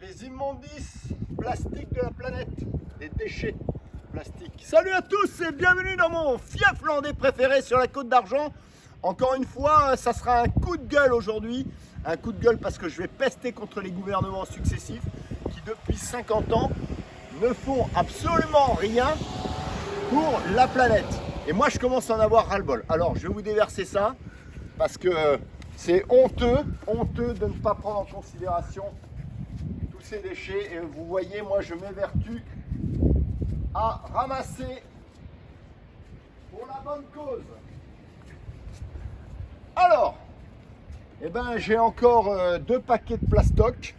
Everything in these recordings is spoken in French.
les immondices plastiques de la planète, les déchets plastiques. Salut à tous et bienvenue dans mon fief landais préféré sur la Côte d'Argent. Encore une fois, ça sera un coup de gueule aujourd'hui. Un coup de gueule parce que je vais pester contre les gouvernements successifs qui depuis 50 ans ne font absolument rien pour la planète. Et moi je commence à en avoir ras-le-bol. Alors je vais vous déverser ça parce que c'est honteux de ne pas prendre en considération tous ces déchets. Et vous voyez, moi je m'évertue à ramasser pour la bonne cause. Alors, eh ben, j'ai encore 2 paquets de plastoc,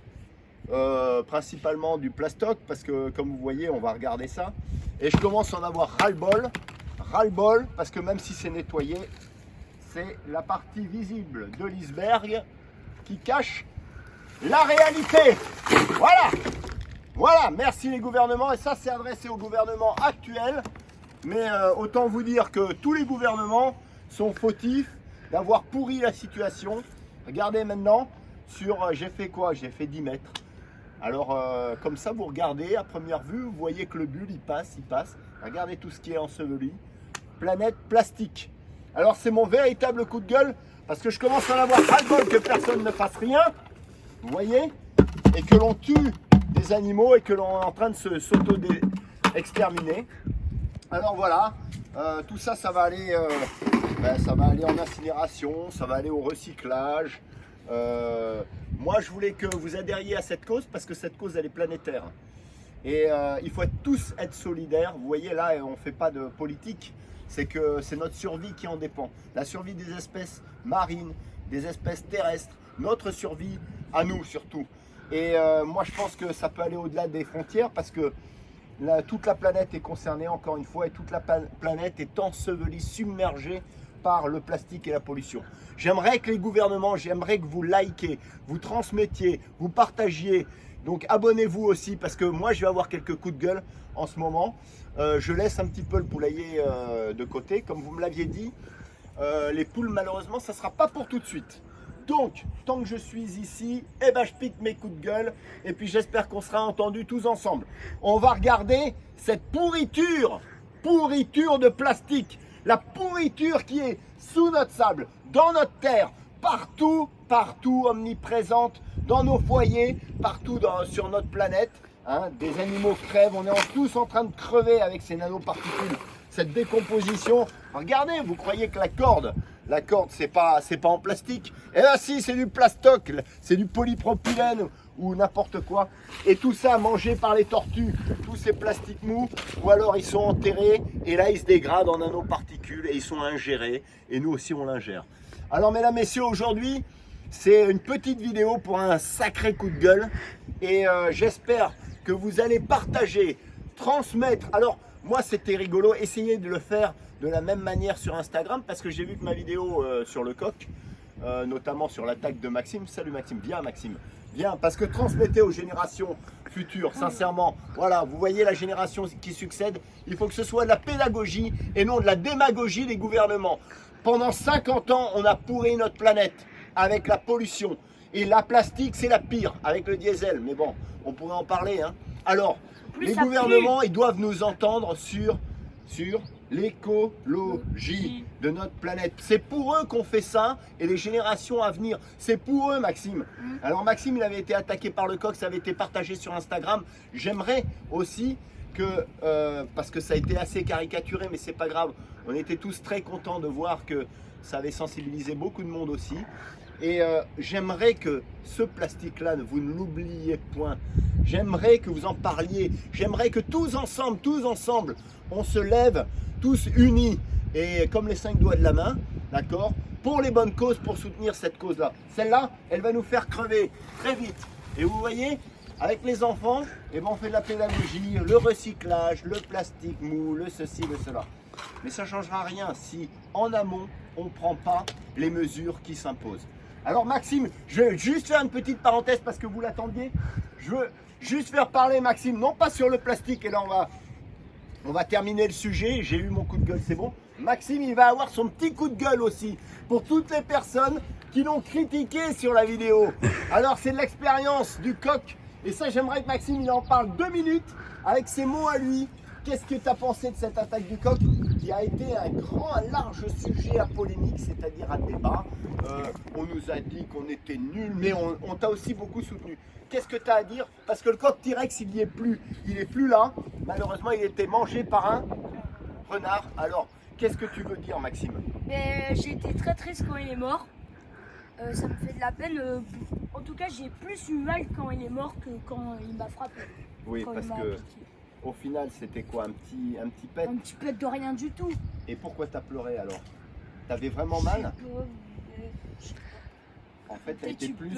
principalement du plastoc, parce que comme vous voyez, on va regarder ça. Et je commence à en avoir ras-le-bol, parce que même si c'est nettoyé, c'est la partie visible de l'iceberg qui cache la réalité. Voilà, merci les gouvernements, et ça c'est adressé au gouvernement actuel, mais autant vous dire que tous les gouvernements sont fautifs d'avoir pourri la situation. Regardez maintenant, j'ai fait quoi? J'ai fait 10 mètres. Alors comme ça vous regardez à première vue, vous voyez que le bulle il passe. Regardez tout ce qui est enseveli. Planète plastique. Alors c'est mon véritable coup de gueule, parce que je commence à en avoir ras-le-bol que personne ne fasse rien. Vous voyez? Et que l'on tue des animaux et que l'on est en train de s'auto-exterminer. Alors voilà, tout ça, ça va aller en incinération, ça va aller au recyclage. Moi, je voulais que vous adhériez à cette cause parce que cette cause, elle est planétaire. Et il faut tous être solidaires. Vous voyez, là, on ne fait pas de politique. C'est que c'est notre survie qui en dépend. La survie des espèces marines, des espèces terrestres, notre survie à nous surtout. Et moi, je pense que ça peut aller au-delà des frontières parce que toute la planète est concernée, encore une fois, et toute la planète est ensevelie, submergée par le plastique et la pollution. J'aimerais que les gouvernements, j'aimerais que vous likez, vous transmettiez, vous partagiez. Donc abonnez-vous aussi parce que moi je vais avoir quelques coups de gueule en ce moment. Je laisse un petit peu le poulailler de côté, comme vous me l'aviez dit. Les poules, malheureusement, ça ne sera pas pour tout de suite. Donc, tant que je suis ici, eh ben, je pique mes coups de gueule et puis j'espère qu'on sera entendus tous ensemble. On va regarder cette pourriture de plastique, la pourriture qui est sous notre sable, dans notre terre, partout, omniprésente, dans nos foyers, partout sur notre planète. Hein, des animaux crèvent, on est tous en train de crever avec ces nanoparticules, cette décomposition. Regardez, vous croyez que la corde, c'est pas en plastique? Eh bien si, c'est du plastoc, c'est du polypropylène ou n'importe quoi. Et tout ça mangé par les tortues, tous ces plastiques mous, ou alors ils sont enterrés et là ils se dégradent en nanoparticules et ils sont ingérés et nous aussi on l'ingère. Alors mesdames, messieurs, aujourd'hui c'est une petite vidéo pour un sacré coup de gueule et j'espère que vous allez partager, transmettre. Alors moi c'était rigolo, essayez de le faire de la même manière sur Instagram parce que j'ai vu que ma vidéo sur le coq, notamment sur l'attaque de Maxime. Salut Maxime, viens Maxime, viens, parce que transmettez aux générations futures, sincèrement. Voilà, vous voyez la génération qui succède, il faut que ce soit de la pédagogie et non de la démagogie des gouvernements. Pendant 50 ans, on a pourri notre planète avec la pollution. Et la plastique, c'est la pire, avec le diesel. Mais bon, on pourrait en parler. Hein. Alors, les gouvernements, ils doivent nous entendre sur l'écologie de notre planète. C'est pour eux qu'on fait ça et les générations à venir. C'est pour eux, Maxime. Alors Maxime, il avait été attaqué par le coq, ça avait été partagé sur Instagram. J'aimerais aussi que, parce que ça a été assez caricaturé, mais c'est pas grave. On était tous très contents de voir que ça avait sensibilisé beaucoup de monde aussi. Et j'aimerais que ce plastique-là, vous ne l'oubliez point. J'aimerais que vous en parliez. J'aimerais que tous ensemble, on se lève, tous unis, et comme les 5 doigts de la main, d'accord, pour les bonnes causes, pour soutenir cette cause-là. Celle-là, elle va nous faire crever très vite. Et vous voyez, avec les enfants, eh ben, on fait de la pédagogie, le recyclage, le plastique mou, le ceci, le cela. Mais ça ne changera rien si, en amont, on ne prend pas les mesures qui s'imposent. Alors Maxime, je vais juste faire une petite parenthèse parce que vous l'attendiez. Je veux juste faire parler Maxime, non pas sur le plastique, et là on va terminer le sujet. J'ai eu mon coup de gueule, c'est bon. Maxime, il va avoir son petit coup de gueule aussi pour toutes les personnes qui l'ont critiqué sur la vidéo. Alors c'est de l'expérience du coq Et ça, j'aimerais que Maxime il en parle 2 minutes avec ses mots à lui. Qu'est-ce que tu as pensé de cette attaque du coq qui a été un large sujet à polémique, c'est-à-dire à débat. On nous a dit qu'on était nuls, mais on t'a aussi beaucoup soutenu. Qu'est-ce que tu as à dire? Parce que le coq T-Rex, il est plus là. Malheureusement, il était mangé par un renard. Alors, qu'est-ce que tu veux dire, Maxime? J'ai été très triste quand il est mort. Ça me fait de la peine. En tout cas, j'ai plus eu mal quand il est mort que quand il m'a frappé. Oui, parce que au final, c'était quoi, un petit pet? Un petit pet de rien du tout. Et pourquoi t'as pleuré alors? T'avais vraiment mal? En fait, t'as été plus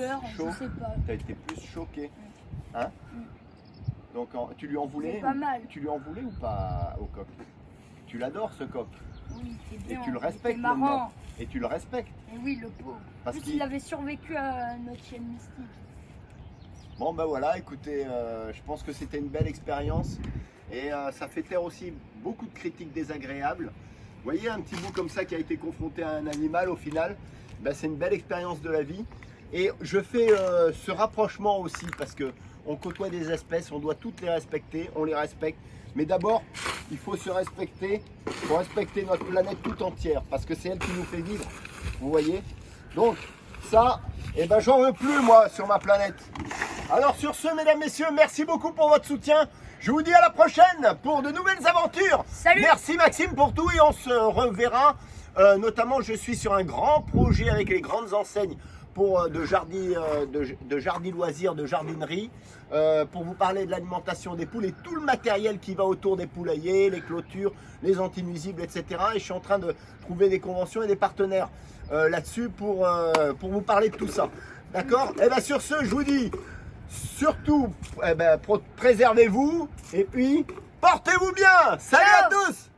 T'as été plus choqué. Hein? Donc, tu lui en voulais? Pas mal. Tu lui en voulais ou pas au coq? Tu l'adores, ce coq? Oui, c'est bien. Et tu le respectes marrant. maintenant. Et tu le respectes. Et oui, le pauvre. Parce qu'il avait survécu à notre chaîne mystique. Bon ben voilà, écoutez, je pense que c'était une belle expérience et ça fait taire aussi beaucoup de critiques désagréables. Vous voyez, un petit bout comme ça qui a été confronté à un animal, au final, ben, c'est une belle expérience de la vie. Et je fais ce rapprochement aussi parce que on côtoie des espèces, on doit toutes les respecter, on les respecte. Mais d'abord, il faut se respecter, il faut respecter notre planète tout entière parce que c'est elle qui nous fait vivre. Vous voyez? Donc ça, eh ben j'en veux plus moi sur ma planète. Alors sur ce, mesdames, messieurs, merci beaucoup pour votre soutien. Je vous dis à la prochaine pour de nouvelles aventures. Salut. Merci Maxime pour tout et on se reverra. Notamment, je suis sur un grand projet avec les grandes enseignes pour de jardi loisirs, de jardinerie, pour vous parler de l'alimentation des poules et tout le matériel qui va autour des poulaillers, les clôtures, les antinuisibles, etc. Et je suis en train de trouver des conventions et des partenaires là-dessus pour vous parler de tout ça. D'accord? Et bien sur ce, je vous dis, surtout, préservez-vous et puis portez-vous bien. Salut à tous!